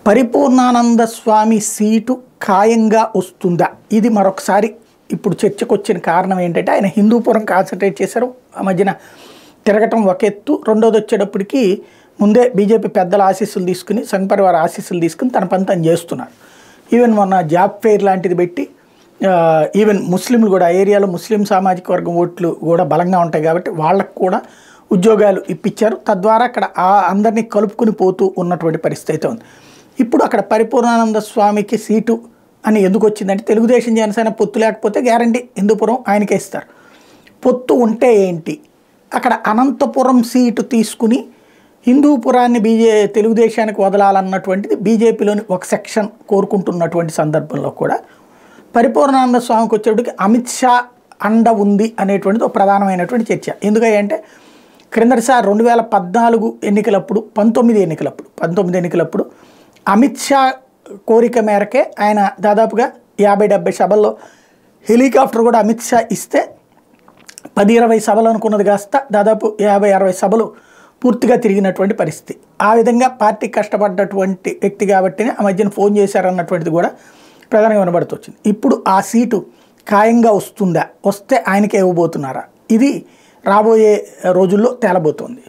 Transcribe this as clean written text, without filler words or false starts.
పరిపూర్ణానంద స్వామి seat ఖాయంగా వస్తుందా? ఇది మరొకసారి ఇప్పుడు చర్చకు వచ్చిన కారణం ఏంటంటే ఆయన హిందూపురం కాన్సన్ట్రేట్ చేశారు. ఆ మధ్యన తిరగటం ఒక ఎత్తు, రెండోది వచ్చేటప్పటికి ముందే బీజేపీ పెద్దల ఆశీస్సులు తీసుకుని సంఘ్ పరివార ఆశీస్సులు తీసుకుని తన పని తను చేస్తున్నారు. ఈవెన్ మొన్న జాబ్ ఫెయిర్ లాంటిది పెట్టి ఈవెన్ ముస్లింలు కూడా ఆ ఏరియాలో ముస్లిం సామాజిక వర్గం ఓట్లు కూడా బలంగా ఉంటాయి కాబట్టి వాళ్ళకు కూడా ఉద్యోగాలు ఇప్పించారు. తద్వారా అక్కడ అందరినీ కలుపుకుని పోతూ ఉన్నటువంటి పరిస్థితి అయితే ఉంది. ఇప్పుడు అక్కడ పరిపూర్ణానంద స్వామికి సీటు అని ఎందుకు వచ్చిందంటే తెలుగుదేశం జనసేన పొత్తు లేకపోతే గ్యారంటీ హిందూపురం ఆయనకే ఇస్తారు. పొత్తు ఉంటే ఏంటి, అక్కడ అనంతపురం సీటు తీసుకుని హిందూపురాన్ని తెలుగుదేశానికి వదలాలన్నటువంటిది బీజేపీలోని ఒక సెక్షన్ కోరుకుంటున్నటువంటి సందర్భంలో కూడా పరిపూర్ణానంద స్వామికి వచ్చేటికి అమిత్ షా అండ ఉంది అనేటువంటిది ఒక ప్రధానమైనటువంటి చర్చ. ఎందుకంటే క్రిందటిసారి 2014 ఎన్నికలప్పుడు 19 ఎన్నికలప్పుడు అమిత్ షా కోరిక మేరకే ఆయన దాదాపుగా 50-70 సభల్లో హెలికాప్టర్ కూడా అమిత్ షా ఇస్తే 10-20 సభలు అనుకున్నది కాస్త దాదాపు 50-60 సభలు పూర్తిగా తిరిగినటువంటి పరిస్థితి. ఆ విధంగా పార్టీ కష్టపడ్డటువంటి వ్యక్తి కాబట్టి ఆ మధ్యన ఫోన్ చేశారన్నటువంటిది కూడా ప్రధానంగా వినబడుతూ వచ్చింది. ఇప్పుడు ఆ సీటు ఖాయంగా వస్తుందా, వస్తే ఆయనకే ఇవ్వబోతున్నారా, ఇది రాబోయే రోజుల్లో తేలబోతోంది.